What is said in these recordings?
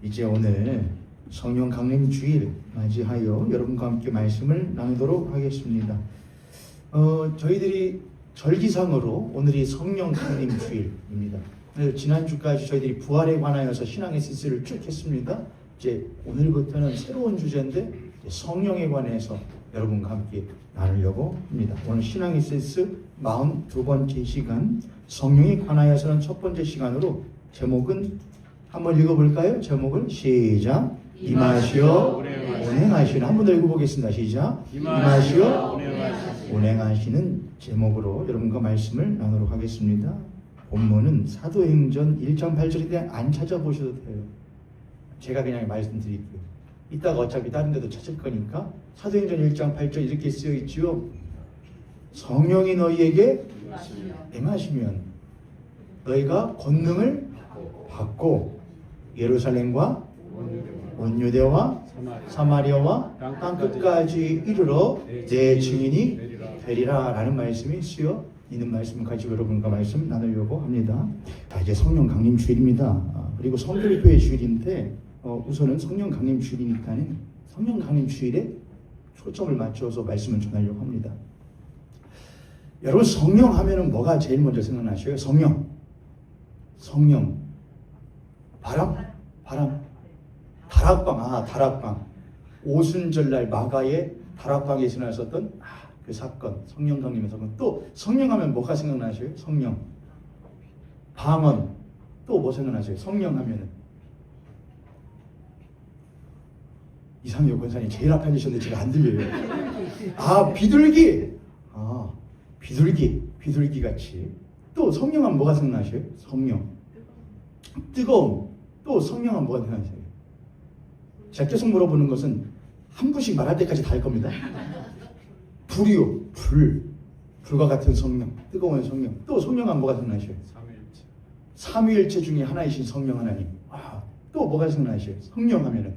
이제 오늘 성령 강림 주일 맞이하여 여러분과 함께 말씀을 나누도록 하겠습니다. 저희들이 절기상으로 오늘이 성령 강림 주일입니다. 지난주까지 저희들이 부활에 관하여서 신앙의 에센스를 쭉 했습니다. 이제 오늘부터는 새로운 주제인데 성령에 관해서 여러분과 함께 나누려고 합니다. 오늘 신앙의 에센스 42번째 시간, 성령에 관하여서는 첫 번째 시간으로 제목은 한번 읽어볼까요? 제목은 시작. 임하시어 운행하시는, 한 번 더 읽어보겠습니다. 시작. 임하시어 운행하시는 제목으로 여러분과 말씀을 나누도록 하겠습니다. 본문은 사도행전 1장 8절인데 안 찾아보셔도 돼요. 제가 그냥 말씀드릴게요. 이따가 어차피 다른 데도 찾을 거니까 사도행전 1장 8절 이렇게 쓰여 있지요. 성령이 너희에게 임하시면 너희가 권능을 받고 예루살렘과 온 유대와 사마리아와 땅끝까지 이르러 내 증인이 되리라 라는 말씀이 쓰여 있는 말씀을 가지고 여러분과 말씀 나누려고 합니다. 이제 성령 강림 주일입니다. 그리고 성결교회 주일인데 우선은 성령 강림 주일이니까는 성령 강림 주일에 초점을 맞춰서 말씀을 전하려고 합니다. 여러분, 성령 하면은 뭐가 제일 먼저 생각나셔요? 성령, 바람, 다락방, 다락방. 오순절날 마가의 다락방에 지나셨던 그 사건, 성령 강림의 사건. 또 성령하면 뭐가 생각나셔요? 성령, 방언. 또 뭐 생각나셔요? 성령하면은 이상효 권사님 제일 앞에 앉으셨는데 제가 안 들려요. 비둘기. 비둘기 같이. 또 성령하면 뭐가 생각나셔요? 성령, 뜨거움. 또 성령하면 뭐가 생각나셔요? 제가 계속 물어보는 것은 한 분씩 말할 때까지 다 할 겁니다. 불이요, 불과 같은 성령, 뜨거운 성령. 또 성령하면 뭐가 생각나셔요? 삼위일체 중에 하나이신 성령 하나님. 또 뭐가 생각나셔요? 성령하면은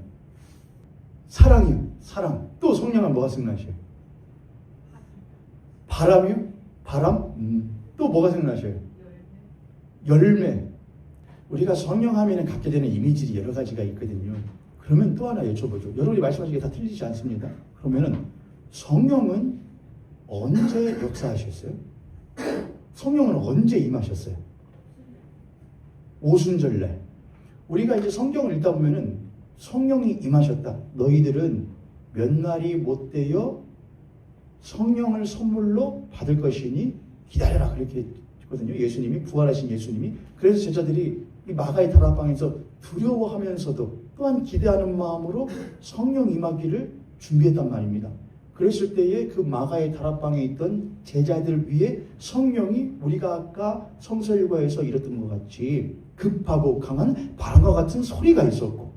사랑이요, 사랑. 또 성령하면 뭐가 생각나셔요? 바람이요, 바람. 또 뭐가 생각나셔요? 열매. 우리가 성령하면은 갖게 되는 이미지들이 여러 가지가 있거든요. 그러면 또 하나 여쭤보죠. 여러분이 말씀하신 게 다 틀리지 않습니다. 그러면은 성령은 언제 역사하셨어요? 성령은 언제 임하셨어요? 오순절날. 우리가 이제 성경을 읽다 보면은 성령이 임하셨다. 너희들은 몇 날이 못 되어 성령을 선물로 받을 것이니 기다려라. 그렇게 했거든요. 예수님이, 부활하신 예수님이. 그래서 제자들이 이 마가의 다락방에서 두려워하면서도 또한 기대하는 마음으로 성령 임하기를 준비했단 말입니다. 그랬을 때에 그 마가의 다락방에 있던 제자들 위에 성령이 우리가 아까 성서일과에서 이랬던 것 같이 급하고 강한 바람과 같은 소리가 있었고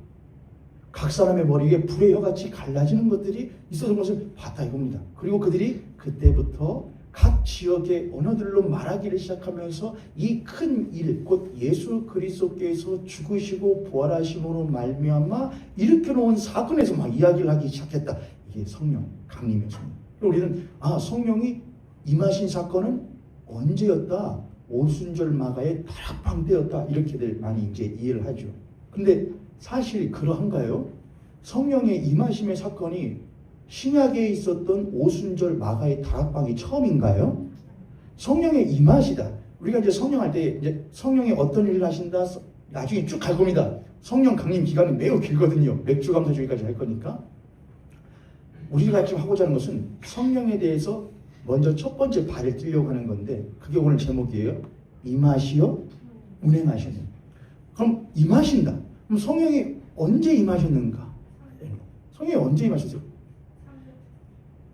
각 사람의 머리에 불의 혀같이 갈라지는 것들이 있었던 것을 봤다 이겁니다. 그리고 그들이 그때부터 각 지역의 언어들로 말하기를 시작하면서 이 큰 일, 곧 예수 그리스도께서 죽으시고 부활하심으로 말미암아 일으켜놓은 사건에서 막 이야기를 하기 시작했다. 이게 성령 강림이었습니다. 우리는 성령이 임하신 사건은 언제였다? 오순절 마가의 다락방 때였다. 이렇게들 많이 이제 이해를 하죠. 근데 사실 그러한가요? 성령의 임하심의 사건이 신약에 있었던 오순절 마가의 다락방이 처음인가요? 성령의 임하시다. 우리가 이제 성령할 때 이제 성령이 어떤 일을 하신다 나중에 쭉 갈 겁니다. 성령 강림 기간이 매우 길거든요. 몇 주 감사주일까지 할 거니까. 우리가 지금 하고자 하는 것은 성령에 대해서 먼저 첫 번째 발을 띄려고 하는 건데 그게 오늘 제목이에요. 임하시어 운행하시는. 그럼 임하신다. 그럼 성령이 언제 임하셨는가? 성령이 언제 임하셨어요?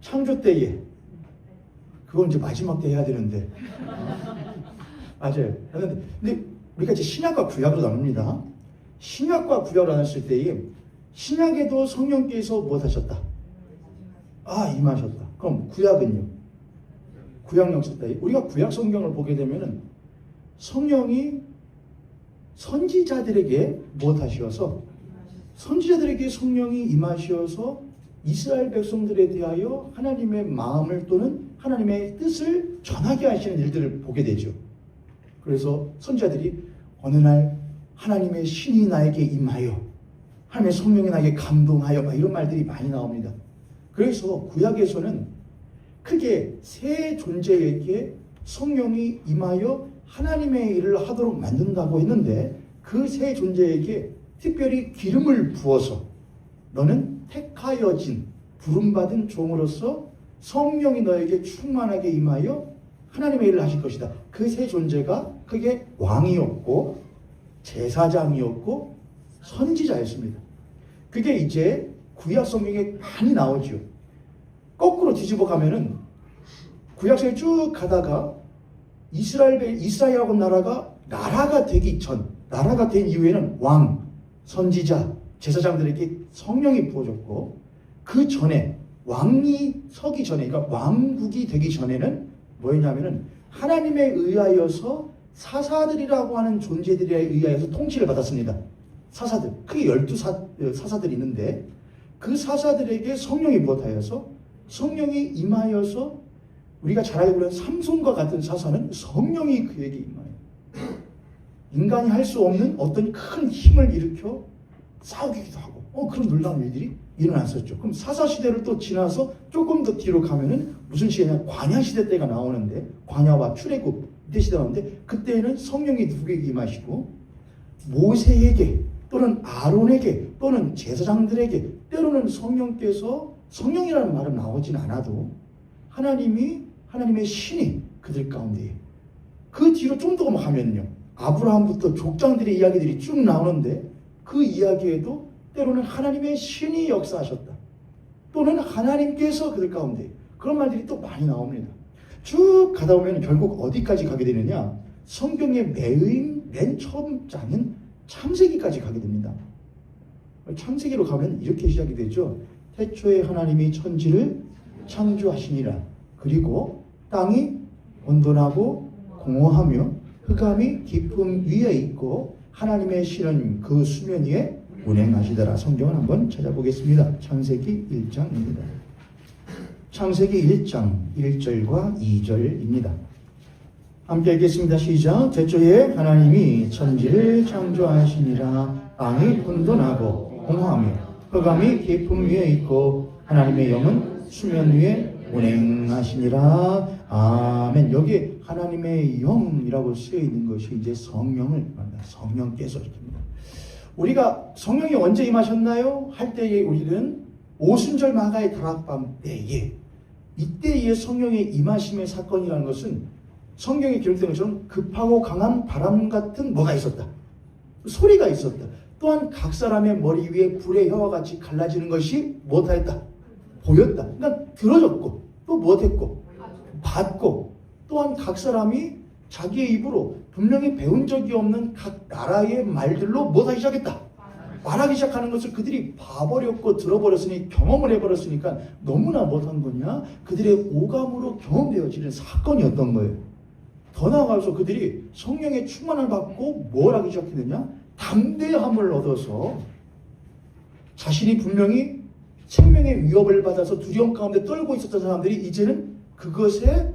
창조 때에. 그건 이제 마지막 때 해야 되는데. 맞아요. 근데 우리가 이제 신약과 구약으로 나눕니다. 신약과 구약으로 나눴을 때에 신약에도 성령께서 무엇 하셨다? 임하셨다. 그럼 구약은요? 구약 역사 때 우리가 구약 성경을 보게 되면은 성령이 선지자들에게 무엇 하시어서 선지자들에게 성령이 임하시어서 이스라엘 백성들에 대하여 하나님의 마음을 또는 하나님의 뜻을 전하게 하시는 일들을 보게 되죠. 그래서 선지자들이 어느 날 하나님의 신이 나에게 임하여 하나님의 성령이 나에게 감동하여 막 이런 말들이 많이 나옵니다. 그래서 구약에서는 크게 세 존재에게 성령이 임하여 하나님의 일을 하도록 만든다고 했는데 그 세 존재에게 특별히 기름을 부어서 너는 택하여진 부름받은 종으로서 성령이 너에게 충만하게 임하여 하나님의 일을 하실 것이다. 그 세 존재가 크게 왕이었고 제사장이었고 선지자였습니다. 그게 이제 구약 성경에 많이 나오죠. 거꾸로 뒤집어 가면은 구약성에 쭉 가다가 이스라엘이라고 나라가 되기 전, 나라가 된 이후에는 왕, 선지자, 제사장들에게 성령이 부어졌고 그 전에 왕이 서기 전에, 그러니까 왕국이 되기 전에는 뭐였냐면은 하나님에 의하여서 사사들이라고 하는 존재들에 의하여서 통치를 받았습니다. 사사들, 크게 12사사들이 있는데 그 사사들에게 성령이 부어하여서 성령이 임하여서 우리가 잘 알고 있는 삼손과 같은 사사는 성령이 그에게 임하여 인간이 할 수 없는 어떤 큰 힘을 일으켜 싸우기도 하고 그런 놀라운 일들이 일어났었죠. 그럼 사사시대를 또 지나서 조금 더 뒤로 가면은 무슨 시대냐? 광야시대 때가 나오는데 광야와 출애굽 이때 시대가 나오는데 그때는 성령이 누구에게 임하시고 모세에게 또는 아론에게 또는 제사장들에게 때로는 성령께서 성령이라는 말은 나오진 않아도 하나님의 신이 그들 가운데 그 뒤로 좀 더 가면요 아브라함부터 족장들의 이야기들이 쭉 나오는데 그 이야기에도 때로는 하나님의 신이 역사하셨다 또는 하나님께서 그들 가운데 그런 말들이 또 많이 나옵니다. 쭉 가다 보면 결국 어디까지 가게 되느냐 성경의 맨 처음 장인 창세기까지 가게 됩니다. 창세기로 가면 이렇게 시작이 되죠. 태초에 하나님이 천지를 창조하시니라. 그리고 땅이 온돈하고 공허하며 흑암이 깊음 위에 있고 하나님의 신은 그 수면 위에 운행하시더라. 성경을 한번 찾아보겠습니다. 창세기 1장입니다. 창세기 1장 1절과 2절입니다. 함께 읽겠습니다. 시작. 태초에 하나님이 천지를 창조하시니라. 땅이 혼돈하고 공허하며 흑암이 깊음 위에 있고 하나님의 영은 수면 위에 운행하시니라. 아멘. 여기 하나님의 영이라고 쓰여 있는 것이 이제 성령을 말합니다. 성령께서 이렇게입니다. 우리가 성령이 언제 임하셨나요? 할 때에 우리는 오순절 마가의 다락방 때에 이때의 성령의 임하심의 사건이라는 것은 성경에 기록된 것처럼 급하고 강한 바람 같은 뭐가 있었다. 소리가 있었다. 또한 각 사람의 머리 위에 불의 혀와 같이 갈라지는 것이 못하였다. 보였다. 그러니까 들어졌고 또 못했고 봤고 또한 각 사람이 자기의 입으로 분명히 배운 적이 없는 각 나라의 말들로 못하기 시작했다. 말하기 시작하는 것을 그들이 봐버렸고 들어버렸으니 경험을 해버렸으니까 너무나 못한 거냐? 그들의 오감으로 경험되어지는 사건이었던 거예요. 더 나아가서 그들이 성령의 충만을 받고 뭘 하기 시작했느냐? 담대함을 얻어서 자신이 분명히 생명의 위협을 받아서 두려움 가운데 떨고 있었던 사람들이 이제는 그것에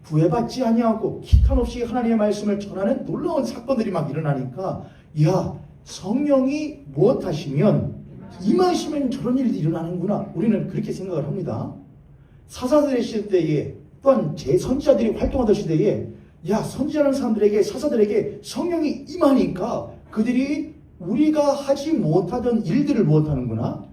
구애받지 아니하고 기탄 없이 하나님의 말씀을 전하는 놀라운 사건들이 막 일어나니까 야 성령이 무엇하시면 임하시면 저런 일이 일어나는구나. 우리는 그렇게 생각을 합니다. 사사들의 시대에 또한 제 선지자들이 활동하던 시대에 야 선지자라는 사람들에게 사사들에게 성령이 임하니까 그들이 우리가 하지 못하던 일들을 못하는구나.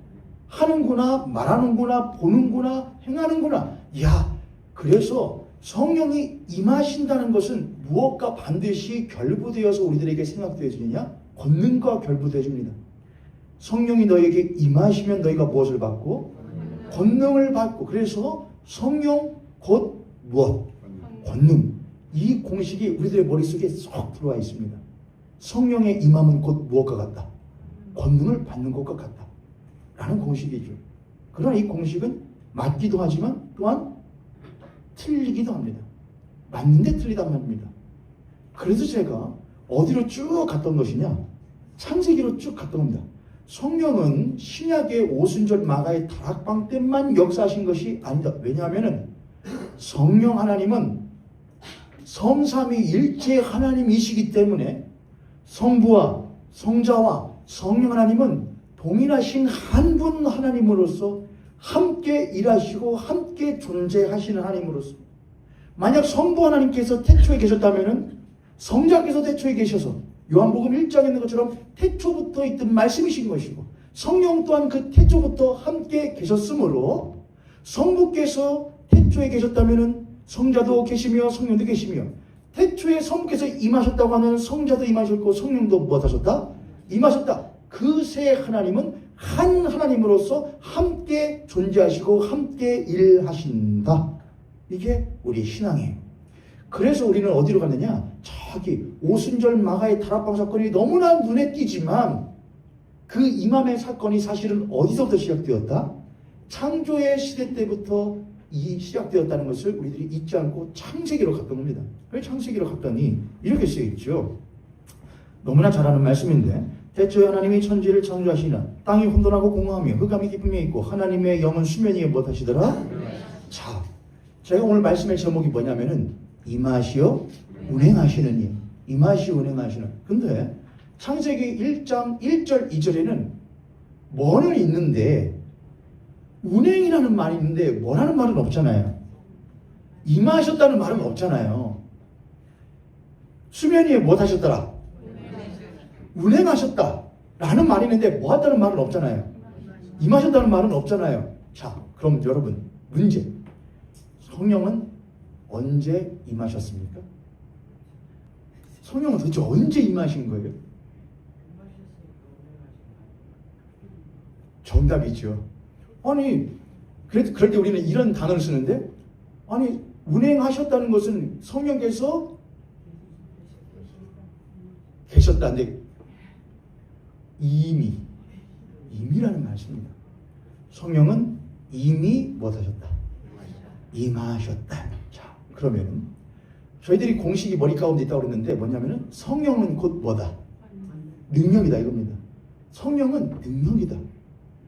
하는구나, 말하는구나, 보는구나, 행하는구나. 야, 그래서 성령이 임하신다는 것은 무엇과 반드시 결부되어서 우리들에게 생각되어지느냐? 권능과 결부되어집니다. 성령이 너에게 임하시면 너희가 무엇을 받고? 권능을 받고. 그래서 성령 곧 무엇? 권능. 이 공식이 우리들의 머릿속에 쏙 들어와 있습니다. 성령의 임함은 곧 무엇과 같다? 권능을 받는 것과 같다. 라는 공식이죠. 그러나 이 공식은 맞기도 하지만 또한 틀리기도 합니다. 맞는데 틀리단 말입니다. 그래서 제가 어디로 쭉 갔던 것이냐? 창세기로 쭉 갔던 겁니다. 성령은 신약의 오순절 마가의 다락방 때만 역사하신 것이 아니다. 왜냐하면 성령 하나님은 성삼위일체 하나님이시기 때문에 성부와 성자와 성령 하나님은 동일하신 한 분 하나님으로서 함께 일하시고 함께 존재하시는 하나님으로서, 만약 성부 하나님께서 태초에 계셨다면 성자께서 태초에 계셔서 요한복음 1장에 있는 것처럼 태초부터 있던 말씀이신 것이고, 성령 또한 그 태초부터 함께 계셨으므로 성부께서 태초에 계셨다면 성자도 계시며 성령도 계시며, 태초에 성부께서 임하셨다고 하는 성자도 임하셨고 성령도 무엇하셨다? 임하셨다. 그 세 하나님은 한 하나님으로서 함께 존재하시고 함께 일하신다. 이게 우리 신앙이에요. 그래서 우리는 어디로 갔느냐? 저기 오순절 마가의 다락방 사건이 너무나 눈에 띄지만 그 이맘의 사건이 사실은 어디서부터 시작되었다? 창조의 시대 때부터 시작되었다는 것을 우리들이 잊지 않고 창세기로 갔던 겁니다. 왜 창세기로 갔더니 이렇게 쓰여있죠. 너무나 잘 아는 말씀인데, 태초에 하나님이 천지를 창조하시나 땅이 혼돈하고 공허하며 흑암이 깊음에 있고 하나님의 영은 수면 위에 무엇하시더라? 자, 제가 오늘 말씀의 제목이 뭐냐면은 임하시어 운행하시는 일. 임하시어 운행하시는. 근데 창세기 1장 1절 2절에는 뭐는 있는데 운행이라는 말이 있는데 뭐라는 말은 없잖아요. 임하셨다는 말은 없잖아요. 수면 위에 무엇하셨더라? 운행하셨다 라는 말이 있는데 뭐 하다는 말은 없잖아요. 임하셨다는 말은 없잖아요. 자, 그럼 여러분 문제. 성령은 언제 임하셨습니까? 성령은 도대체 언제 임하신 거예요? 정답이죠. 아니, 그럴 때 우리는 이런 단어를 쓰는데, 아니, 운행하셨다는 것은 성령께서 계셨다는데, 이미라는 말씀입니다. 성령은 이미 무엇하셨다? 임하셨다. 자, 그러면 저희들이 공식이 머리 가운데 있다고 그랬는데 뭐냐면은 성령은 곧 뭐다? 능력이다 이겁니다. 성령은 능력이다.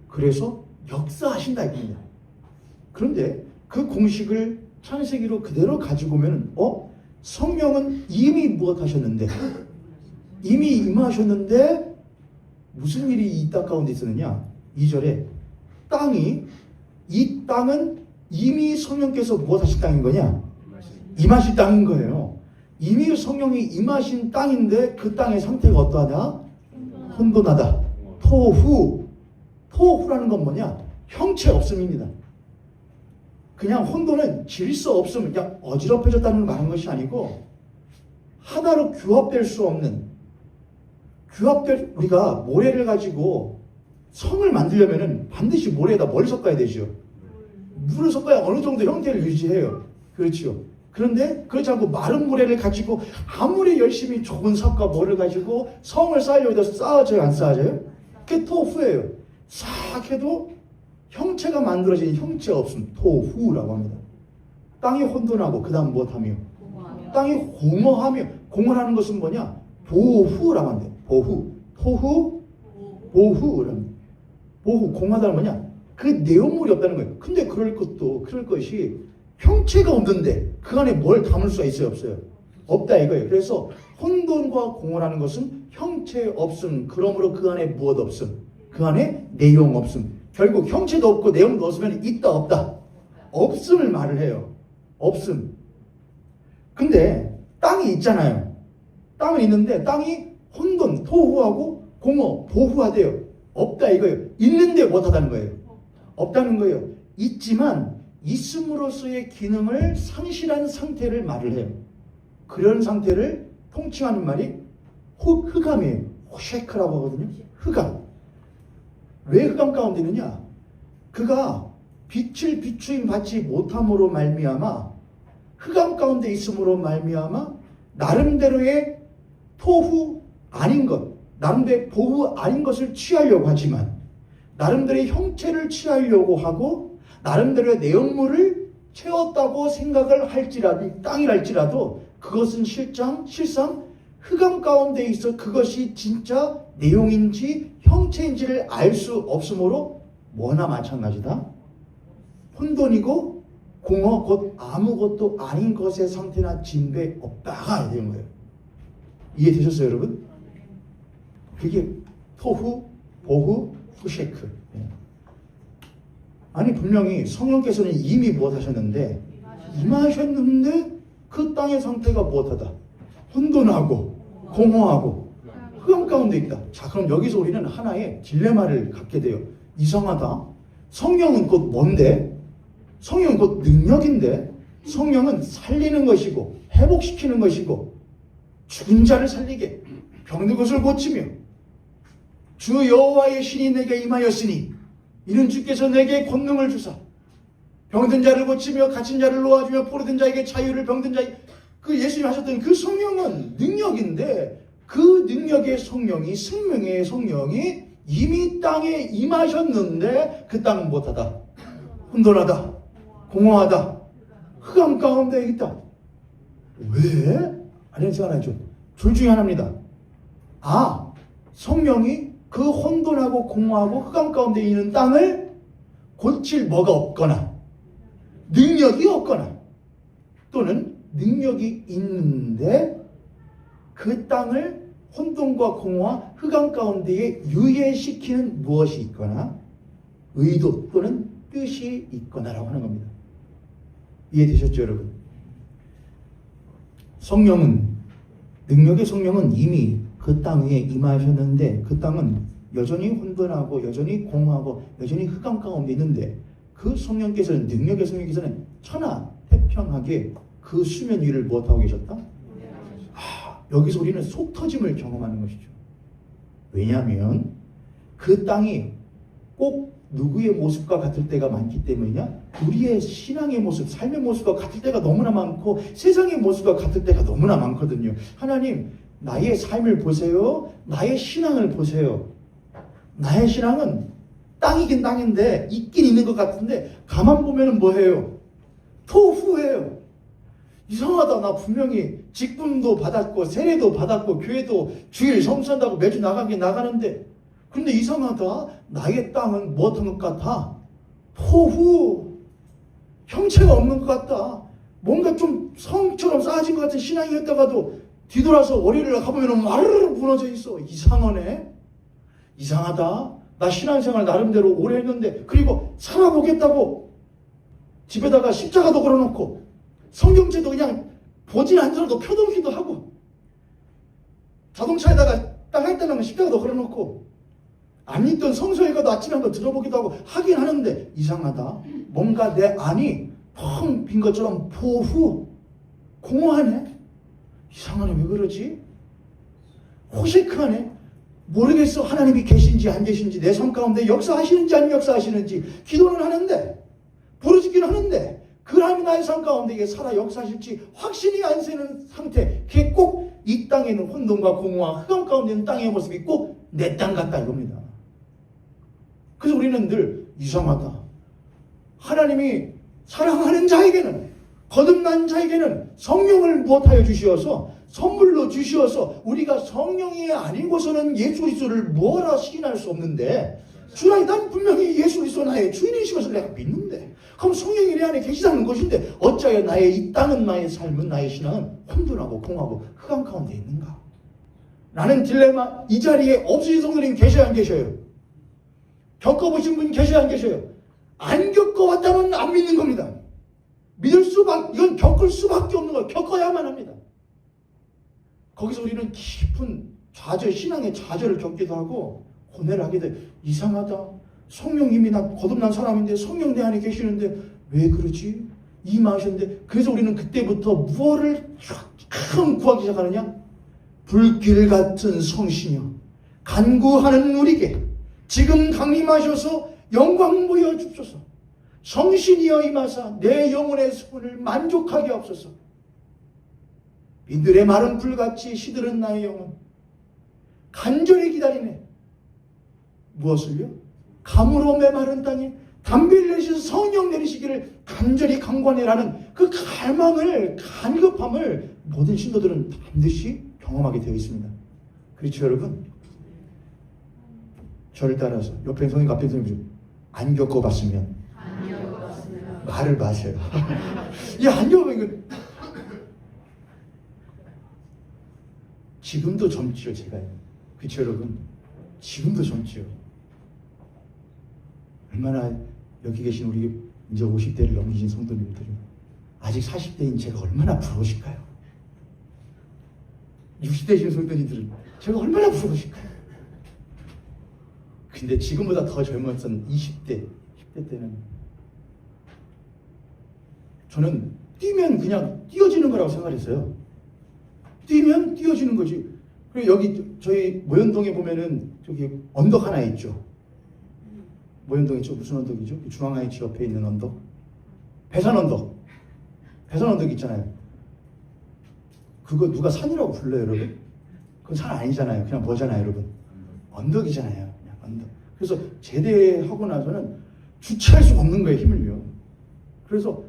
그래서 역사하신다 이겁니다. 그런데 그 공식을 창세기로 그대로 가지고 오면은 성령은 이미 무엇하셨는데, 이미 임하셨는데 무슨 일이 이 땅 가운데 있었느냐? 2절에 이 땅은 이미 성령께서 무엇하신 땅인 거냐? 임하신 땅인 거예요. 이미 성령이 임하신 땅인데 그 땅의 상태가 어떠하냐? 혼돈하다. 토후라는 건 뭐냐? 형체 없음입니다. 그냥 혼돈은 질서 없음, 그냥 어지럽혀졌다는 걸 말하는 것이 아니고 하나로 규합될 수 없는, 우리가 모래를 가지고 성을 만들려면은 반드시 모래에다 뭘 섞어야 되죠? 물을 섞어야 어느 정도 형태를 유지해요. 그렇죠. 그런데 그렇지 않고 마른 모래를 가지고 아무리 열심히 좁은 삽과 모를 가지고 성을 쌓으려고 해도 쌓아져요, 안 쌓아져요? 그게 토후예요. 싹 해도 형체가 만들어진 형체 없음, 토후라고 합니다. 땅이 혼돈하고 그 다음 무엇하며? 땅이 공허하며, 공허하는 것은 뭐냐? 보후라고 합니다. 토후, 보후라는. 보후, 공허하다는 뭐냐? 그 내용물이 없다는 거예요. 근데 그럴 것이 형체가 없는데 그 안에 뭘 담을 수가 있어요, 없어요? 없다 이거예요. 그래서 혼돈과 공허라는 것은 형체 없음, 그러므로 그 안에 무엇 없음, 그 안에 내용 없음. 결국 형체도 없고 내용도 없으면 있다 없다, 없음을 말을 해요. 없음. 근데 땅이 있잖아요. 땅은 있는데 땅이 혼돈, 토후하고 공허, 보후하대요. 없다 이거예요. 있는데 못하다는 거예요. 없다는 거예요. 있지만 있음으로써의 기능을 상실한 상태를 말을 해요. 그런 상태를 통칭하는 말이 흑암이에요. 호쉐크라고 하거든요. 흑암. 왜 흑암 가운데 있느냐? 그가 빛을 비추임 받지 못함으로 말미암아, 흑암 가운데 있음으로 말미암아 나름대로의 토후 아닌 것, 나름대로 보후 아닌 것을 취하려고 하지만, 나름대로의 형체를 취하려고 하고 나름대로의 내용물을 채웠다고 생각을 할지라도, 땅이랄지라도 그것은 실상 흑암 가운데 있어 그것이 진짜 내용인지 형체인지를 알 수 없으므로 뭐나 마찬가지다. 혼돈이고 공허, 곧 아무것도 아닌 것의 상태나 진배 없다가 되는 거예요. 이해되셨어요, 여러분? 그게 토후, 보후, 후셰크. 아니 분명히 성령께서는 이미 무엇하셨는데 임하셨는데 그 땅의 상태가 무엇하다? 혼돈하고 공허하고 흑암 가운데 있다. 자, 그럼 여기서 우리는 하나의 딜레마를 갖게 돼요. 이상하다. 성령은 곧 뭔데? 성령은 곧 능력인데 성령은 살리는 것이고 회복시키는 것이고 죽은 자를 살리게 병든 것을 고치며 주 여호와의 신이 내게 임하였으니 이는 주께서 내게 권능을 주사 병든 자를 고치며 갇힌 자를 놓아주며 포로된 자에게 자유를 병든 자에게 그 예수님 하셨던 그 성령은 능력인데 그 능력의 성령이 생명의 성령이 이미 땅에 임하셨는데 그 땅은 못하다. 혼돈하다. 공허하다. 흑암 가운데 있다. 왜? 아니 생각하죠. 둘 중에 하나입니다. 아, 성령이 그 혼돈하고 공허하고 흑암 가운데 있는 땅을 고칠 뭐가 없거나 능력이 없거나 또는 능력이 있는데 그 땅을 혼돈과 공허와 흑암 가운데에 유예시키는 무엇이 있거나 의도 또는 뜻이 있거나라고 하는 겁니다. 이해되셨죠, 여러분? 성령은 능력의 성령은 이미 그 땅 위에 임하셨는데 그 땅은 여전히 혼돈하고 여전히 공허하고 여전히 흑암 가운데 있는데 그 성령께서는 능력의 성령께서는 천하태평하게 그 수면 위를 무엇하고 계셨다? 여기서 우리는 속 터짐을 경험하는 것이죠. 왜냐하면 그 땅이 꼭 누구의 모습과 같을 때가 많기 때문이냐? 우리의 신앙의 모습, 삶의 모습과 같을 때가 너무나 많고 세상의 모습과 같을 때가 너무나 많거든요. 하나님, 나의 삶을 보세요. 나의 신앙을 보세요. 나의 신앙은 땅이긴 땅인데 있긴 있는 것 같은데 가만 보면 뭐예요? 토후예요. 이상하다. 나 분명히 직분도 받았고 세례도 받았고 교회도 주일 성수한다고 매주 나가긴 나가는데 근데 이상하다. 나의 땅은 무엇한 것 같아? 토후. 형체가 없는 것 같다. 뭔가 좀 성처럼 쌓아진 것 같은 신앙이었다가도 뒤돌아서 월요일에 가보면 와르르 무너져 있어. 이상하네. 이상하다. 나 신앙생활 나름대로 오래 했는데 그리고 살아보겠다고 집에다가 십자가도 걸어놓고 성경책도 그냥 보진 않더라도 펴놓기도 하고 자동차에다가 딱 할 때는 십자가도 걸어놓고 안 믿던 성서에 가도 아침에 한번 들어보기도 하고 하긴 하는데 이상하다. 뭔가 내 안이 텅 빈 것처럼 포후 공허하네. 이상하네. 왜 그러지? 호색하네. 모르겠어. 하나님이 계신지 안 계신지 내 삶 가운데 역사하시는지 안 역사하시는지 기도는 하는데 부르짖기는 하는데 그 하나님이 나의 삶 가운데 이게 살아 역사하실지 확신이 안 서는 상태. 그게 꼭 이 땅에는 혼돈과 공허와 흑암 가운데 있는 땅의 모습이 꼭 내 땅 같다 이겁니다. 그래서 우리는 늘 이상하다. 하나님이 사랑하는 자에게는 거듭난 자에게는 성령을 무엇하여 주시어서 선물로 주시어서 우리가 성령이 아니고서는 예수 그리스도를 뭐라 시인할 수 없는데 주라니 난 분명히 예수 그리스도 나의 주인이신 것을 내가 믿는데 그럼 성령이 내 안에 계시다는 것인데 어찌하여 나의 이 땅은 나의 삶은 나의 신앙은 혼돈하고 공하고 흑암 가운데 있는가? 라는 딜레마. 이 자리에 없으신 성도님 계셔야 안 계셔요? 겪어보신 분 계셔야 안 계셔요? 안 겪어왔다면 안 믿는 겁니다. 믿을 수밖에, 이건 겪을 수밖에 없는 거예요. 겪어야만 합니다. 거기서 우리는 깊은 좌절, 신앙의 좌절을 겪기도 하고 고뇌를 하게 돼. 이상하다. 성령님이 나 거듭난 사람인데 성령 내 안에 계시는데 왜 그러지? 임하셨는데 그래서 우리는 그때부터 무엇을 큰 구하기 시작하느냐? 불길 같은 성신이여 간구하는 우리에게 지금 강림하셔서 영광 보여주소서. 성신이여 임하사 내 영혼의 수분을 만족하게 하옵소서. 이들의 마른 불같이 시들은 나의 영혼 간절히 기다리네. 무엇을요? 감으로 메마른 땅에 담비를 내리셔서 성령 내리시기를 간절히 간구하네라는 그 갈망을, 간급함을 모든 신도들은 반드시 경험하게 되어 있습니다. 그렇죠 여러분? 저를 따라서 옆에 성님 앞에 성님 안 겪어봤으면 말을 마세요. 야, 안 겪어보면 지금도 젊지요 제가. 그렇죠 여러분? 지금도 젊지요. 얼마나 여기 계신 우리 이제 50대를 넘기신 성도님들은 아직 40대인 제가 얼마나 부러우실까요? 60대이신 성도님들은 제가 얼마나 부러우실까요? 근데 지금보다 더 젊었던 20대, 10대 때는 저는 뛰면 그냥 뛰어지는 거라고 생각했어요. 뛰면 뛰어지는 거지. 그리고 여기 저희 모현동에 보면은 저기 언덕 하나 있죠. 모현동 있죠? 무슨 언덕이죠? 중앙아이치 옆에 있는 언덕. 배산 언덕. 배산 언덕 있잖아요. 그거 누가 산이라고 불러요, 여러분? 그건 산 아니잖아요. 그냥 뭐잖아요, 여러분? 언덕이잖아요. 그냥 언덕. 그래서 제대하고 나서는 주체할 수가 없는 거예요, 힘을요. 그래서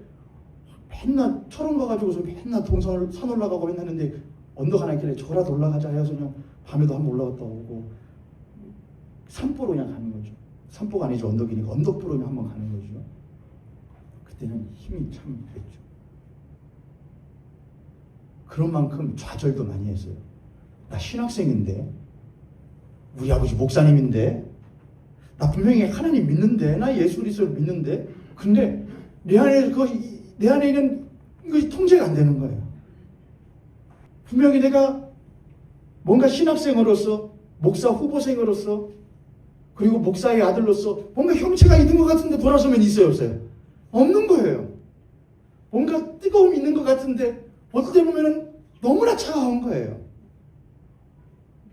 맨날 철원 가가지고서 맨날 동산을 산 올라가고 했는데 언덕 하나 있길래 저라도 올라가자 해서 그냥 밤에도 한번 올라갔다 오고 산보로 그냥 가는 거죠. 산보가 아니죠. 언덕이니까 언덕보로 그냥 한번 가는 거죠. 그때는 힘이 참 됐죠. 그런 만큼 좌절도 많이 했어요. 나 신학생인데, 우리 아버지 목사님인데, 나 분명히 하나님 믿는데, 나 예수 그리스도를 믿는데, 근데 내 안에 있는 이것이 통제가 안 되는 거예요. 분명히 내가 뭔가 신학생으로서, 목사 후보생으로서, 그리고 목사의 아들로서 뭔가 형체가 있는 것 같은데 돌아서면 있어요, 없어요? 없는 거예요. 뭔가 뜨거움이 있는 것 같은데 어떨 때 보면은 너무나 차가운 거예요.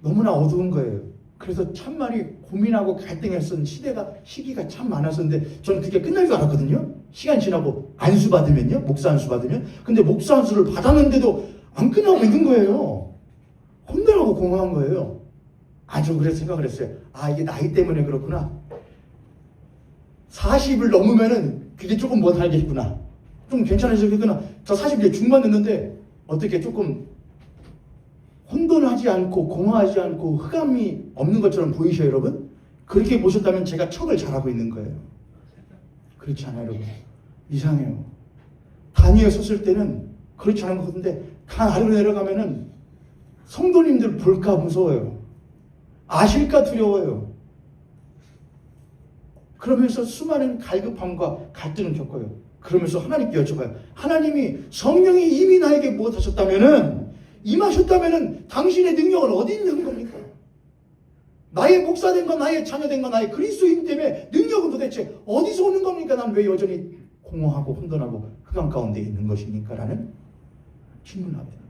너무나 어두운 거예요. 그래서 참 많이 고민하고 갈등했던 시기가 참 많았었는데 저는 그게 끝날 줄 알았거든요. 시간 지나고 안수 받으면요. 목사 안수 받으면. 근데 목사 안수를 받았는데도 안 끝나고 있는 거예요. 혼돈하고 공허한 거예요. 아주 그래서 생각을 했어요. 아, 이게 나이 때문에 그렇구나. 40을 넘으면은 그게 조금 못하겠구나. 좀 괜찮아지겠구나. 저 40대 중반 됐는데 어떻게 조금 혼돈하지 않고 공허하지 않고 흑암이 없는 것처럼 보이셔요, 여러분? 그렇게 보셨다면 제가 척을 잘하고 있는 거예요. 그렇지 않아요, 여러분? 이상해요. 단 위에 섰을 때는 그렇지 않은 것 같은데 단 아래로 내려가면은 성도님들 볼까 무서워요. 아실까 두려워요. 그러면서 수많은 갈급함과 갈등을 겪어요. 그러면서 하나님께 여쭤봐요. 하나님이 성령이 이미 나에게 무엇하셨다면은 임하셨다면은 당신의 능력은 어디 있는 겁니까? 나의 목사된 거, 나의 자녀된 거, 나의 그리스도인 때문에 능력은 도대체 어디서 오는 겁니까? 난 왜 여전히 공허하고 혼돈하고 흑암 가운데 있는 것입니까? 라는 질문을 합니다.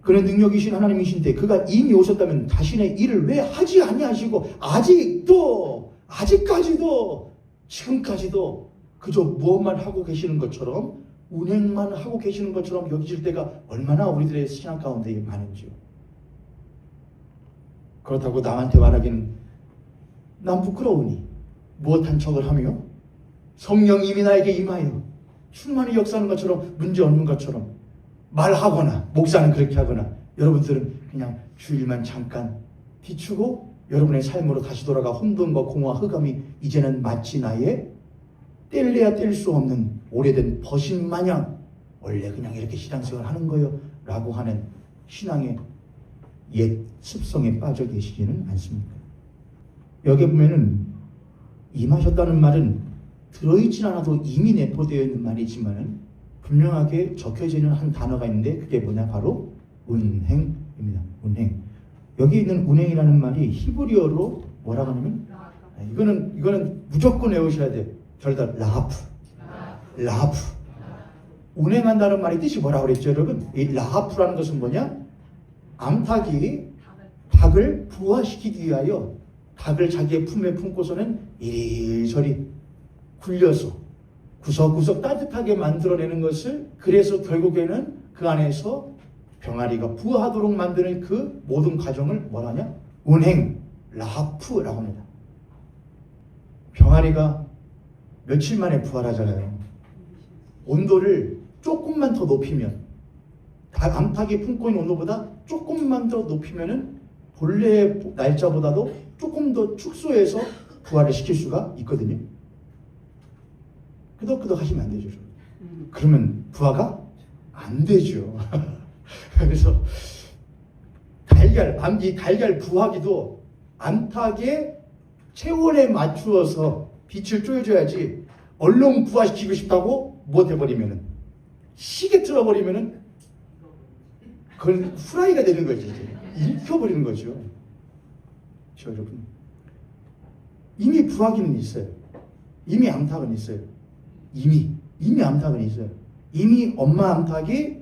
그런 능력이신 하나님이신데 그가 이미 오셨다면 자신의 일을 왜 하지 아니하시고 아직까지도 지금까지도 그저 무엇만 하고 계시는 것처럼 운행만 하고 계시는 것처럼 여기질 때가 얼마나 우리들의 신앙 가운데 많은지요. 그렇다고 남한테 말하기는 난 부끄러우니 무엇한 척을 하며 성령 이미 나에게 임하여 충만히 역사하는 것처럼 문제 없는 것처럼 말하거나 목사는 그렇게 하거나 여러분들은 그냥 주일만 잠깐 비추고 여러분의 삶으로 다시 돌아가 혼돈과 공허와 흑암이 이제는 마치 나의 뗄래야 뗄 수 없는 오래된 버신 마냥 원래 그냥 이렇게 신앙생활 하는 거요 라고 하는 신앙의 옛 습성에 빠져 계시지는 않습니까? 여기 보면은 임하셨다는 말은 들어있진 않아도 이미 내포되어 있는 말이지만은 분명하게 적혀져 있는 한 단어가 있는데 그게 뭐냐? 바로 운행입니다. 운행. 여기 있는 운행이라는 말이 히브리어로 뭐라고 하냐면 이거는 무조건 외우셔야 돼요. 저희다 라하프. 운행한다는 말의 뜻이 뭐라고 그랬죠, 여러분? 이 라하프라는 것은 뭐냐? 암탉이 닭을 부화시키기 위하여 닭을 자기의 품에 품고서는 이리저리 굴려서 구석구석 따뜻하게 만들어내는 것을 그래서 결국에는 그 안에서 병아리가 부화하도록 만드는 그 모든 과정을 뭐라 하냐? 운행, 라하프라고 합니다. 병아리가 며칠 만에 부활하잖아요. 온도를 조금만 더 높이면 암탉이 품고 있는 온도보다 조금만 더 높이면은 본래의 날짜보다도 조금 더 축소해서 부활을 시킬 수가 있거든요. 끄덕끄덕 하시면 안 되죠. 그러면 부화가 안 되죠. 그래서 이 달걀 부화기도 암탉의 체온에 맞추어서 빛을 쪼여줘야지 얼른 부화시키고 싶다고 못해버리면은 시계 틀어버리면은 그건 후라이가 되는 거지. 읽혀버리는 거죠. 저 여러분, 이미 부화기는 있어요. 이미 암탉은 있어요. 이미 암탉은 있어요. 이미 엄마 암탉이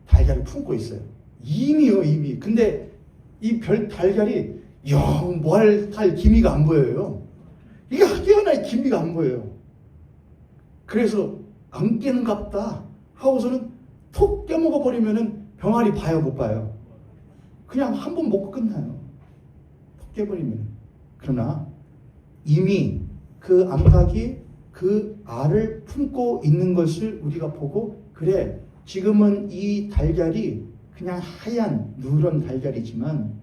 달걀을 품고 있어요. 이미. 근데 이 별 달걀이 영 뭐할 기미가 안 보여요. 이게 학교나 기미가 안 보여요. 그래서 안 깨는갑다 하고서는 톡 깨먹어 버리면은 병아리 봐요, 못 봐요? 그냥 한 번 먹고 끝나요. 톡 깨버리면. 그러나 이미 그 암탉이 그 알을 품고 있는 것을 우리가 보고, 그래, 지금은 이 달걀이 그냥 하얀 누런 달걀이지만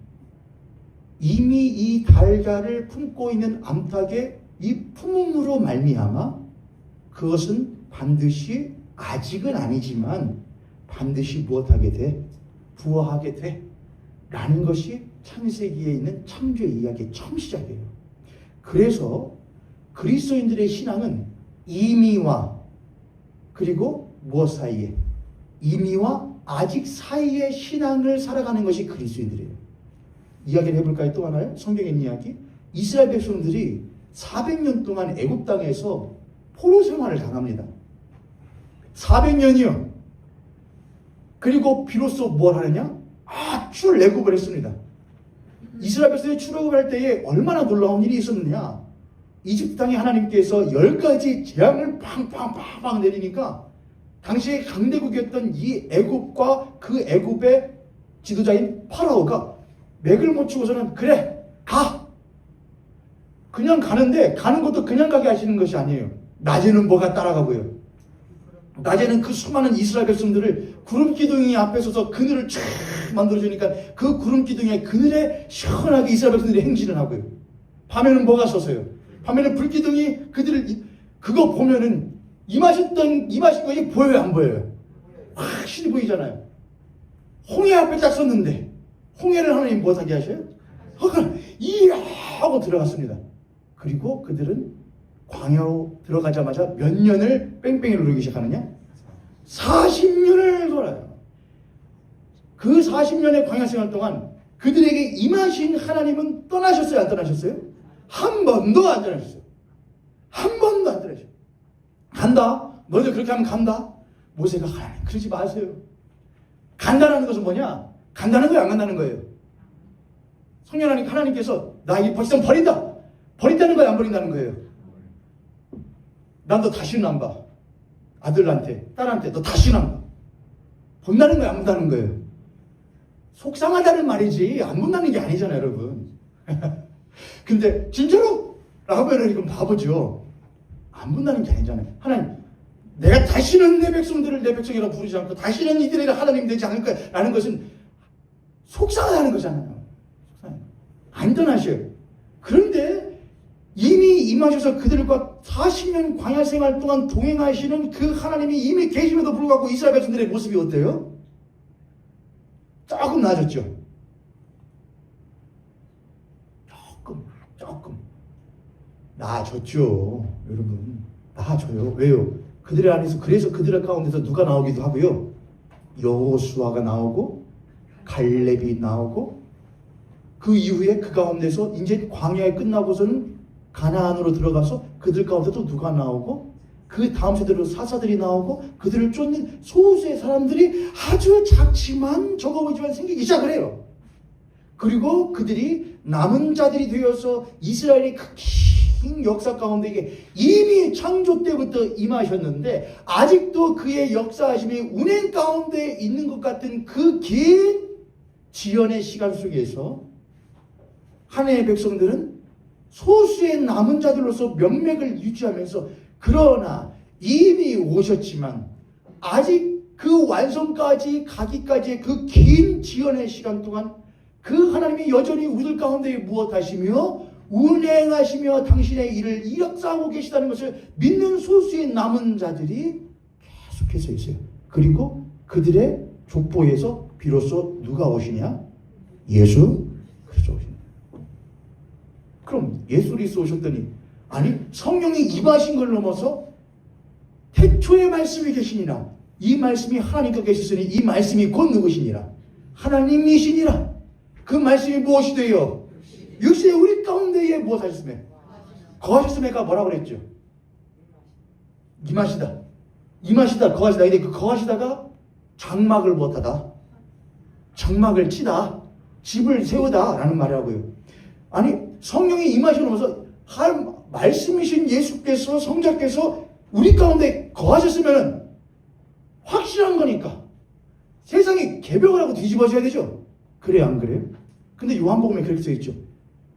이미 이 달걀을 품고 있는 암탉의 이 품음으로 말미암아 그것은 반드시, 아직은 아니지만 반드시 무엇하게 돼? 부화하게 돼. 라는 것이 창세기에 있는 창조의 이야기의 처음 시작이에요. 그래서 그리스도인들의 신앙은 이미와 그리고 무엇 사이에? 이미와 아직 사이의 신앙을 살아가는 것이 그리스도인들이에요. 이야기를 해볼까요? 또 하나요? 성경에 있는 이야기. 이스라엘 백성들이 400년 동안 애굽 땅에서 포로 생활을 당합니다. 400년이요. 그리고 비로소 뭘 하느냐? 출애굽을 했습니다. 이스라엘 백성이 출애굽을 할 때에 얼마나 놀라운 일이 있었느냐? 이집트 땅에 하나님께서 10가지 재앙을 팡팡팡팡 내리니까 당시에 강대국이었던 이 애굽과 그 애굽의 지도자인 파라오가 맥을 못 추고서는 그래 가! 그냥 가는데 가는 것도 그냥 가게 하시는 것이 아니에요. 낮에는 뭐가 따라가고요. 낮에는 그 수많은 이스라엘 백성들을 구름 기둥이 앞에 서서 그늘을 쫙 만들어주니까 그 구름 기둥에 그늘에 시원하게 이스라엘 백성들이 행진을 하고요. 밤에는 뭐가 서서요. 밤에는 불기둥이 그거 보면은 임하신 것이 보여요, 안 보여요? 확실히 보이잖아요. 홍해 앞에 딱 섰는데 홍해를 하나님 못하게 하셔요? 이야 하고 들어갔습니다. 그리고 그들은 광야로 들어가자마자 몇 년을 뺑뺑이를 누르기 시작하느냐? 40년을 돌아요. 그 40년의 광야 생활 동안 그들에게 임하신 하나님은 떠나셨어요, 안 떠나셨어요? 한 번도 안 떠나셨어요. 한 번도 안 떠나셨어요. 간다. 너희들 그렇게 하면 간다. 모세가 하나님 그러지 마세요. 간다는 것은 뭐냐? 간다는 거예요, 안 간다는 거예요? 성령 하나님께서 나 이 백성 버린다. 버린다는 거예요, 안 버린다는 거예요? 난 너 다시는 안 봐. 아들한테, 딸한테 너 다시는 안 봐. 본다는 거예요, 안 본다는 거예요? 속상하다는 말이지 안 본다는 게 아니잖아요, 여러분. 근데 진짜로? 라고 하면 이건 바보죠. 안 본다는 게 아니잖아요. 하나님, 내가 다시는 내 백성들을 내 백성이라고 부르지 않고 다시는 이들에게 하나님 되지 않을 거야 라는 것은 속상하다는 거잖아요. 안 떠나셔요. 그런데 이미 임하셔서 그들과 40년 광야 생활 동안 동행하시는 그 하나님이 이미 계심에도 불구하고 이스라엘 백성들의 모습이 어때요? 조금 나아졌죠. 조금 나아졌죠. 여러분, 나아져요. 왜요? 그들의 안에서, 그래서 그들의 가운데서 누가 나오기도 하고요. 여호수아가 나오고 갈렙이 나오고, 그 이후에 그 가운데서 이제 광야에 끝나고서는 가나안으로 들어가서 그들 가운데도 누가 나오고, 그 다음 세대로 사사들이 나오고, 그들을 쫓는 소수의 사람들이 아주 작지만 적어 보이지만 생기기 시작을 해요. 그리고 그들이 남은 자들이 되어서 이스라엘의 그 긴 역사 가운데 이게 이미 창조 때부터 임하셨는데 아직도 그의 역사하심이 운행 가운데 있는 것 같은 그 긴 지연의 시간 속에서 하나님의 백성들은 소수의 남은 자들로서 명맥을 유지하면서, 그러나 이미 오셨지만 아직 그 완성까지 가기까지의 그 긴 지연의 시간 동안 그 하나님이 여전히 우리들 가운데 무엇하시며 운행하시며 당신의 일을 이력사하고 계시다는 것을 믿는 소수의 남은 자들이 계속해서 있어요. 그리고 그들의 족보에서 비로소 누가 오시냐? 예수 그리스도 오시냐. 그럼 예수 그리스도 오셨더니 아니 성령이 임하신 걸 넘어서 태초의 말씀이 계시니라. 이 말씀이 하나님과 계셨으니 이 말씀이 곧 누구시니라? 하나님이시니라. 그 말씀이 무엇이 되요? 육신에 우리 가운데에 무엇하셨으며? 거하셨으며가 뭐라고 그랬죠? 임하시다. 임하시다. 거하시다. 근데 그 거하시다가 장막을 못하다. 장막을 치다. 집을 세우다. 라는 말이라고요. 아니 성령이 임하시면서 말씀이신 예수께서 성자께서 우리 가운데 거하셨으면 확실한 거니까 세상이 개벽을 하고 뒤집어져야 되죠. 그래요 안 그래요? 근데 요한복음에 그렇게 써있죠.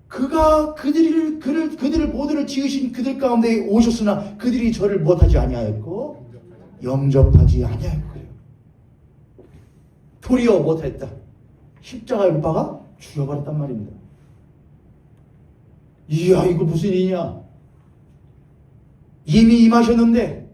그가 그들을 모두를 지으신 그들 가운데 오셨으나 그들이 저를 못하지 아니하였고 영접하지 아니하였고요. 도리어 못했다. 십자가에 못 박아 죽여버렸단 말입니다. 이야 이거 무슨 일이냐. 이미 임하셨는데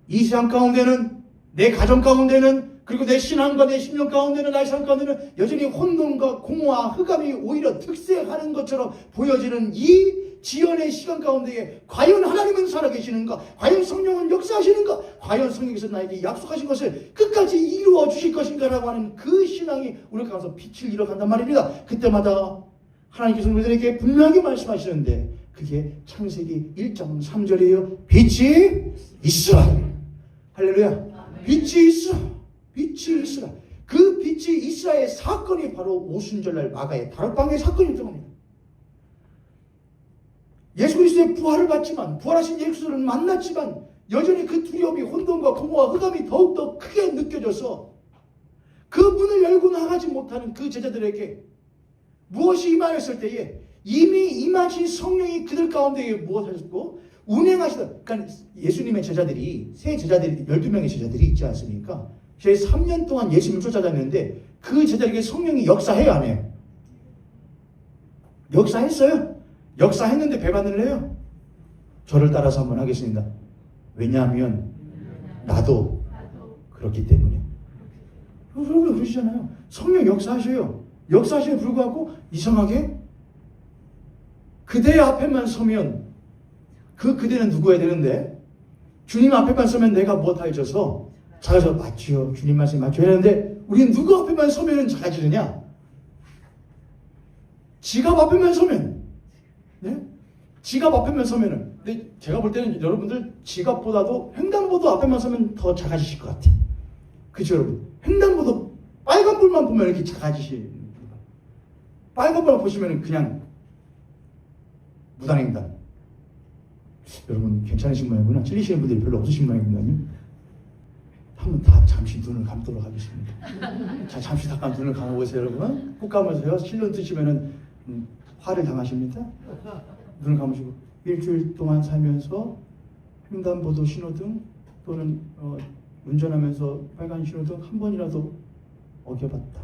이 세상 가운데는 내 가정 가운데는 그리고 내 신앙과 내 심령 가운데는 나의 삶 가운데는 여전히 혼돈과 공허와 흑암이 오히려 특세하는 것처럼 보여지는 이 지연의 시간 가운데에 과연 하나님은 살아계시는가? 과연 성령은 역사하시는가? 과연 성령께서 나에게 약속하신 것을 끝까지 이루어 주실 것인가? 라고 하는 그 신앙이 우리 가운데서 빛을 잃어간단 말입니다. 그때마다 하나님께서 우리들에게 분명하게 말씀하시는데 그게 창세기 1장 3절이에요. 빛이 있으라. 할렐루야. 빛이 있으라. 빛이 있으라. 그 빛이 있으라의 사건이 바로 오순절날 마가의 다락방의 사건이었던 겁니다. 예수 그리스도의 부활을 받지만 부활하신 예수를 만났지만 여전히 그 두려움이 혼돈과 공허와 흑암이 더욱더 크게 느껴져서 그 문을 열고 나가지 못하는 그 제자들에게 무엇이 임하였을 때에 이미 임하신 성령이 그들 가운데 무엇하셨고 운행하시다. 그러니까 예수님의 제자들이 세 제자들이 12명의 제자들이 있지 않습니까? 제 3년 동안 예수님을 쫓아다녔는데 그 제자에게 성령이 역사해요 안 해요? 역사했어요. 역사했는데 배반을 해요. 저를 따라서 한번 하겠습니다. 왜냐하면 나도 그렇기 때문에. 여러분 그러시잖아요. 성령 역사하셔요. 역사하시에 불구하고 이상하게 그대 앞에만 서면 그대는 누구여야 되는데 주님 앞에만 서면 내가 못하여져서 작아져 맞지요. 주님 말씀 맞춰야 되는데 우리는 누구 앞에만 서면 작아지느냐? 지갑 앞에만 서면 네? 지갑 앞에만 서면은 근데 제가 볼 때는 여러분들 지갑보다도 횡단보도 앞에만 서면 더 작아지실 것 같아요. 그죠 여러분? 횡단보도 빨간 불만 보면 이렇게 작아지시는 빨간 불만 보시면 그냥 무단횡단. 여러분 괜찮으신 모양이구나. 찔리시는 분들이 별로 없으신 모양이군요. 한번 다 잠시 눈을 감도록 하겠습니다. 자, 잠시 잠깐 눈을 감아보세요, 여러분. 꼭 감으세요. 실눈 뜨시면은 화를 당하십니다. 눈을 감으시고 일주일 동안 살면서 횡단보도 신호등 또는 운전하면서 빨간 신호등 한 번이라도 어겨봤다.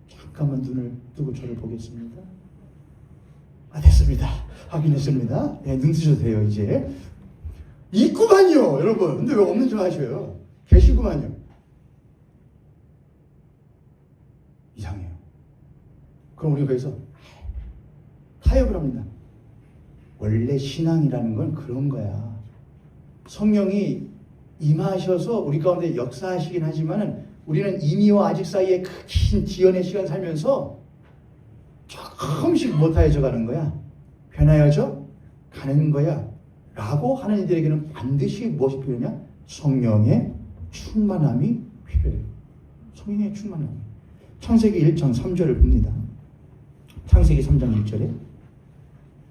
잠깐만 눈을 뜨고 저를 보겠습니다. 됐습니다. 확인했습니다. 네, 눈 뜨셔도 돼요, 이제. 있구만요, 여러분. 근데 왜 없는 줄 아셔요? 계시구만요. 이상해요. 그럼 우리가 여기서 타협을 합니다. 원래 신앙이라는 건 그런 거야. 성령이 임하셔서 우리 가운데 역사하시긴 하지만은 우리는 이미와 아직 사이에 긴 지연의 시간 살면서 조금씩 못하여져 가는 거야. 변하여져 가는 거야. 라고 하는 이들에게는 반드시 무엇이 필요하냐? 성령의 충만함이 필요해요. 성령의 충만함. 창세기 1장 3절을 봅니다. 창세기 3장 1절에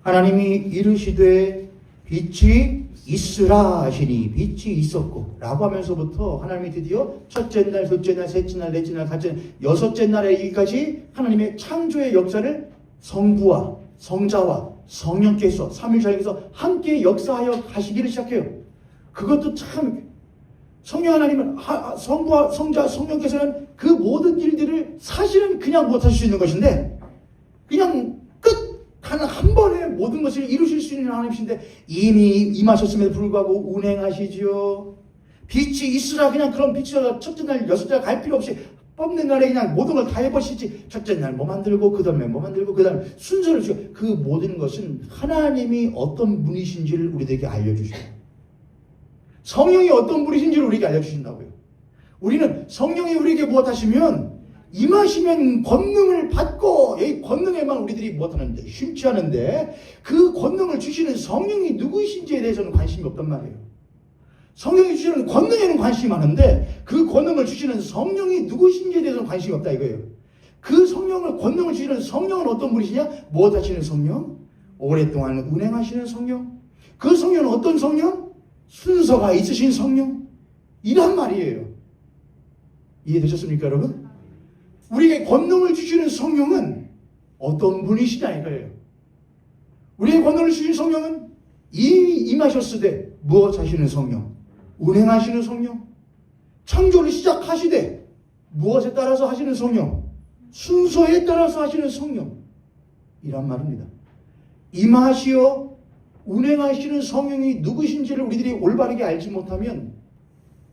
하나님이 이르시되 빛이 있으라 하시니 빛이 있었고 라고 하면서부터 하나님이 드디어 첫째 날, 둘째 날, 셋째 날, 넷째 날, 다섯째 날, 여섯째 날에 이기까지 하나님의 창조의 역사를 성부와 성자와 성령께서 삼위일체께서 함께 역사하여 가시기를 시작해요. 그것도 참 성령 하나님은 성부와 성자 성령께서는 그 모든 일들을 사실은 그냥 못하실 수 있는 것인데 그냥 한 번에 모든 것을 이루실 수 있는 하나님이신데 이미 임하셨음에도 불구하고 운행하시지요. 빛이 있으라 그냥 그런 빛이 첫째 날 여섯째 날 갈 필요 없이 뽑는 날에 그냥 모든 걸 다 해보시지. 첫째 날 뭐 만들고 그 다음에 뭐 만들고 그 다음에 순서를 주고 그 모든 것은 하나님이 어떤 분이신지를 우리들에게 알려주셔요. 성령이 어떤 분이신지를 우리에게 알려주신다고요. 우리는 성령이 우리에게 무엇하시면 임하시면 권능을 받고 이 권능에만 우리들이 무엇하는데 심취 하는데 그 권능을 주시는 성령이 누구이신지에 대해서는 관심이 없단 말이에요. 성령이 주시는 권능에는 관심이 많은데 그 권능을 주시는 성령이 누구신지에 대해서는 관심이 없다 이거예요. 그 성령을 권능을 주시는 성령은 어떤 분이시냐? 무엇 하시는 성령? 오랫동안 운행하시는 성령. 그 성령은 어떤 성령? 순서가 있으신 성령. 이란 말이에요. 이해되셨습니까 여러분? 우리에게 권능을 주시는 성령은 어떤 분이시냐 이거예요. 우리의 권능을 주시는 성령은 이미 임하셨으되 무엇 하시는 성령? 운행하시는 성령. 창조를 시작하시되 무엇에 따라서 하시는 성령? 순서에 따라서 하시는 성령. 이란 말입니다. 임하시어 운행하시는 성령이 누구신지를 우리들이 올바르게 알지 못하면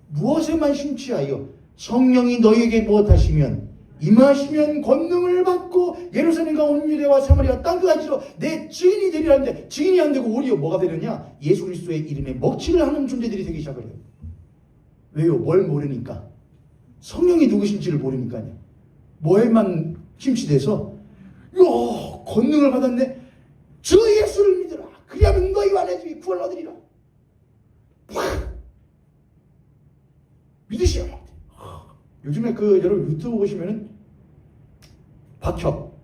무엇에만 심취하여 성령이 너희에게 무엇하시면 임하시면 권능을 받고 예루살렘과 온 유대와 사마리아 땅 끝까지로 내 증인이 되리라는데 증인이 안 되고 오히려 뭐가 되느냐? 예수 그리스도의 이름에 먹칠을 하는 존재들이 되기 시작을 해요. 왜요? 뭘 모르니까. 성령이 누구신지를 모르니까요. 뭐에만 심취돼서 권능을 받았네. 저 예수를 믿으라. 그리하면 너희와 내 집이 구원을 얻으리라. 믿으시오. 요즘에 여러분 유튜브 보시면은 박혁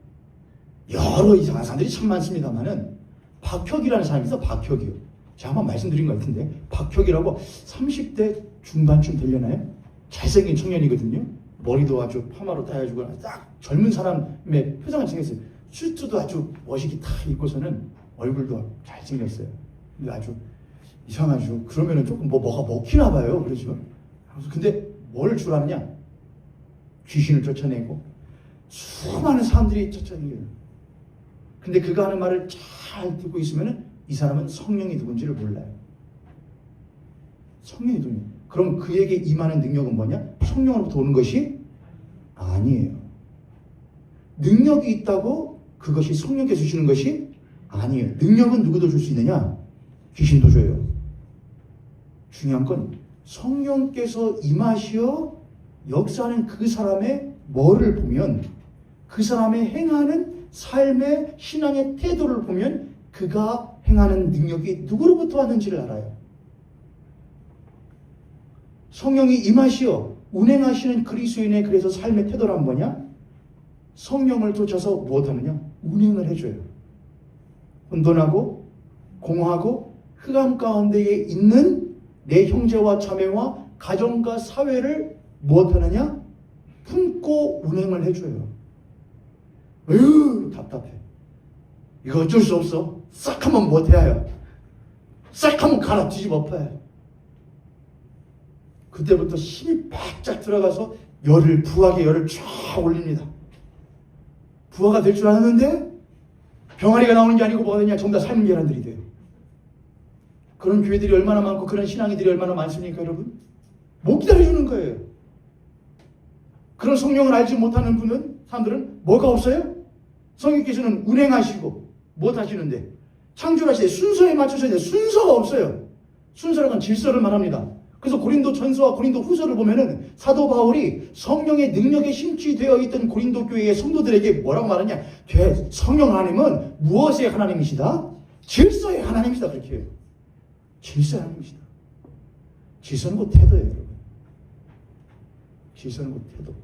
여러 이상한 사람들이 참 많습니다만은 박혁이라는 사람이 있어. 박혁이요. 제가 한번 말씀드린 것 같은데 박혁이라고 30대 중반쯤 되려나요? 잘생긴 청년이거든요. 머리도 아주 파마로 따여주고 딱 젊은 사람의 표정을 생겼어요. 슈트도 아주 멋있게 다 입고서는 얼굴도 잘생겼어요. 근데 아주 이상하죠. 그러면은 조금 뭐가 먹히나 봐요. 그러죠. 근데 뭘 주라느냐? 귀신을 쫓아내고 수많은 사람들이 쫓아내요. 근데 그가 하는 말을 잘 듣고 있으면 이 사람은 성령이 누군지를 몰라요. 성령이 누구냐? 그럼 그에게 임하는 능력은 뭐냐? 성령으로부터 오는 것이 아니에요. 능력이 있다고 그것이 성령께서 주시는 것이 아니에요. 능력은 누구도 줄 수 있느냐? 귀신도 줘요. 중요한 건 성령께서 임하시어 역사하는 그 사람의 뭐를 보면 그 사람의 행하는 삶의 신앙의 태도를 보면 그가 행하는 능력이 누구로부터 왔는지를 알아요. 성령이 임하시어 운행하시는 그리스도인의 그래서 삶의 태도란 뭐냐? 성령을 쫓아서 무엇하느냐? 운행을 해줘요. 혼돈하고 공허하고 흑암 가운데에 있는 내 형제와 자매와 가정과 사회를 무엇하느냐? 품고 운행을 해줘요. 답답해. 이거 어쩔 수 없어. 싹 하면 못해야 해요. 싹 하면 갈아 뒤집어 엎어요. 그때부터 힘이 바짝 들어가서 부하게 열을 쫙 올립니다. 부하가 될 줄 알았는데 병아리가 나오는 게 아니고 뭐가 되냐? 전부 다 삶은 계란들이 돼요. 그런 교회들이 얼마나 많고 그런 신앙이들이 얼마나 많습니까 여러분? 못 기다려주는 거예요. 그런 성령을 알지 못하는 사람들은 뭐가 없어요? 성령께서는 운행하시고 무엇 하시는데? 창조하시되 순서에 맞춰서 있는데 순서가 없어요. 순서라는 건 질서를 말합니다. 그래서 고린도 전서와 고린도 후서를 보면은 사도 바울이 성령의 능력에 심취되어 있던 고린도 교회의 성도들에게 뭐라고 말하냐? 성령 하나님은 무엇의 하나님이시다? 질서의 하나님이시다. 그렇게 해요. 질서의 하나님이시다. 질서는 곧 태도예요, 여러분. 질서는 곧 태도.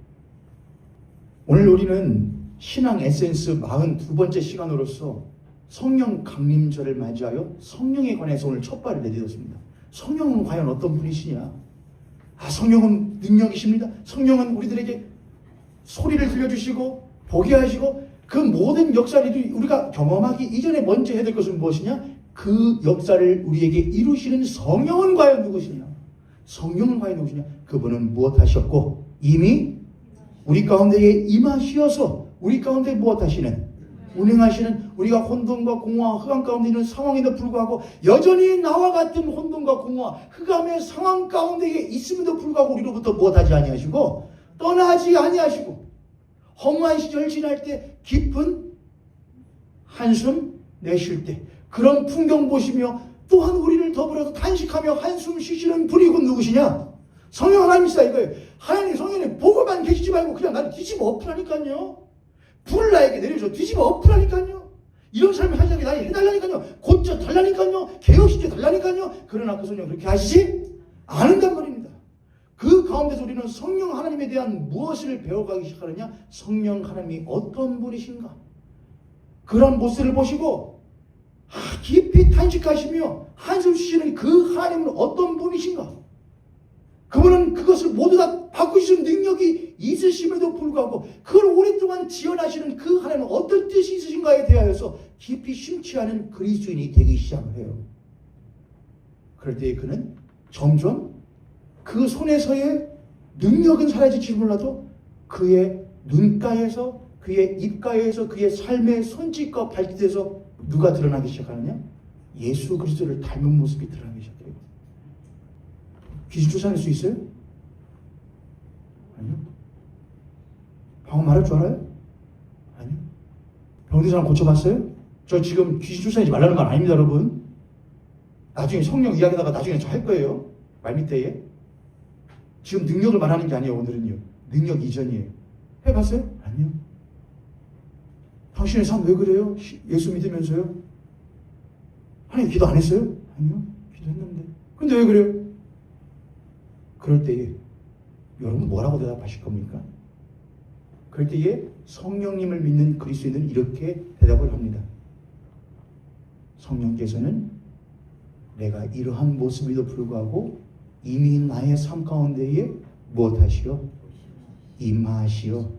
오늘 우리는 신앙 에센스 42번째 시간으로서 성령 강림절을 맞이하여 성령에 관해서 오늘 첫 발을 내딛었습니다. 성령은 과연 어떤 분이시냐? 성령은 능력이십니다. 성령은 우리들에게 소리를 들려주시고 보게 하시고 그 모든 역사를 우리가 경험하기 이전에 먼저 해야 될 것은 무엇이냐? 그 역사를 우리에게 이루시는 성령은 과연 누구시냐? 성령은 과연 누구시냐? 그분은 무엇 하셨고 이미 우리 가운데에 임하시어서 우리 가운데 무엇 하시는? 운행하시는 우리가 혼돈과 공허와 흑암 가운데 있는 상황에도 불구하고 여전히 나와 같은 혼돈과 공허와 흑암의 상황 가운데에 있음에도 불구하고 우리로부터 무엇하지 아니하시고 떠나지 아니하시고 허무한 시절 지날 때 깊은 한숨 내쉴 때 그런 풍경 보시며 또한 우리를 더불어서 탄식하며 한숨 쉬시는 분이 곧 누구시냐? 성령 하나님이시다 이거예요. 하나님 성령님 보고만 계시지 말고 그냥 나를 뒤집어 엎으라니까요. 불을 나에게 내려줘 뒤집어 엎으라니까요. 이런 삶을 하시는 게 나에게 해달라니까요. 고쳐 달라니까요. 개혁시켜 달라니까요. 그러나 그 성령 그렇게 하시지 않은단 말입니다. 그 가운데서 우리는 성령 하나님에 대한 무엇을 배워가기 시작하느냐? 성령 하나님이 어떤 분이신가? 그런 모습을 보시고 깊이 탄식하시며 한숨 쉬시는 그 하나님은 어떤 분이신가? 그분은 그것을 모두 다 바꾸시는 능력이 있으심에도 불구하고 그걸 오랫동안 지어나시는 그 하나님은 어떤 뜻이 있으신가에 대하여서 깊이 심취하는 그리스도인이 되기 시작을 해요. 그럴 때 그는 점점 그 손에서의 능력은 사라질지 몰라도 그의 눈가에서 그의 입가에서 그의 삶의 손짓과 발짓에서 누가 드러나기 시작하느냐? 예수 그리스도를 닮은 모습이 드러나기 시작해요. 귀신 쫓아낼 수 있어요? 아니요. 방금 말할 줄 알아요? 아니요. 병든 사람 고쳐봤어요? 저 지금 귀신 쫓아내지 말라는 말 아닙니다, 여러분. 나중에 성령 이야기다가 나중에 저 할 거예요. 말 밑에에. 지금 능력을 말하는 게 아니에요, 오늘은요. 능력 이전이에요. 해봤어요? 아니요. 당신의 삶 왜 그래요? 예수 믿으면서요? 하나님 기도 안 했어요? 아니요. 기도했는데. 근데 왜 그래요? 그럴 때에 여러분 뭐라고 대답하실 겁니까? 그럴 때에 성령님을 믿는 그리스도인은 이렇게 대답을 합니다. 성령께서는 내가 이러한 모습에도 불구하고 이미 나의 삶 가운데에 무엇하시오? 임하시오.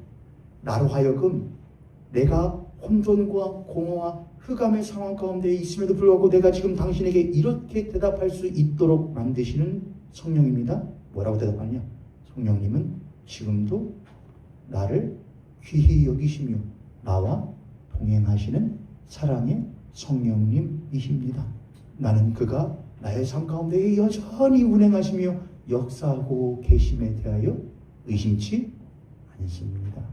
나로 하여금 내가 혼돈과 공허와 흑암의 상황 가운데 있음에도 불구하고 내가 지금 당신에게 이렇게 대답할 수 있도록 만드시는 성령입니다. 뭐라고 대답하냐? 성령님은 지금도 나를 귀히 여기시며 나와 동행하시는 사랑의 성령님이십니다. 나는 그가 나의 삶 가운데 여전히 운행하시며 역사하고 계심에 대하여 의심치 않습니다.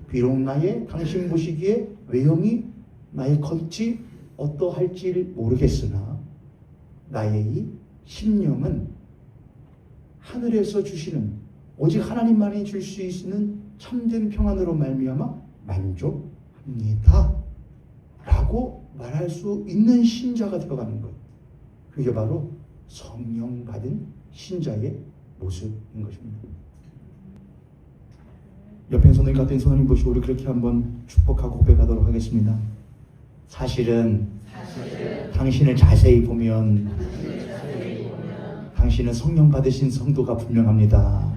비록 나의 당신 보시기에 외형이 나의 겉이 어떠할지 모르겠으나 나의 이 심령은 하늘에서 주시는 오직 하나님만이 줄 수 있는 참된 평안으로 말미암아 만족합니다 라고 말할 수 있는 신자가 되어가는 것. 그게 바로 성령 받은 신자의 모습인 것입니다. 옆에 손을 같은 손을 보시고 우리 그렇게 한번 축복하고 고백하도록 하겠습니다. 사실은 당신을 자세히 보면 당신은 성령 받으신 성도가 분명합니다.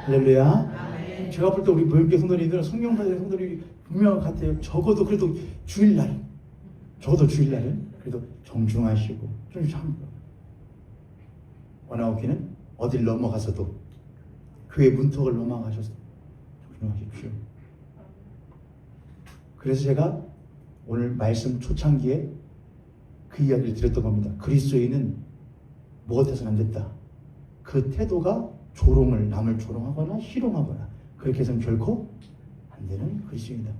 할렐루야. 제가 볼 때 우리 교회 성도님들은 성령 받으신 성도들이 분명한 것 같아요. 적어도 그래도 주일날 그래도 정중하시고 좀 참 원하오기는 어딜 넘어가서도 교회 문턱을 넘어가셔서 정중하십시오. 그래서 제가 오늘 말씀 초창기에 그 이야기를 드렸던 겁니다. 그리스도인은 무엇해서는 안 됐다. 그 태도가 남을 조롱하거나 희롱하거나 그렇게 해서는 결코 안 되는 그리스도인이다.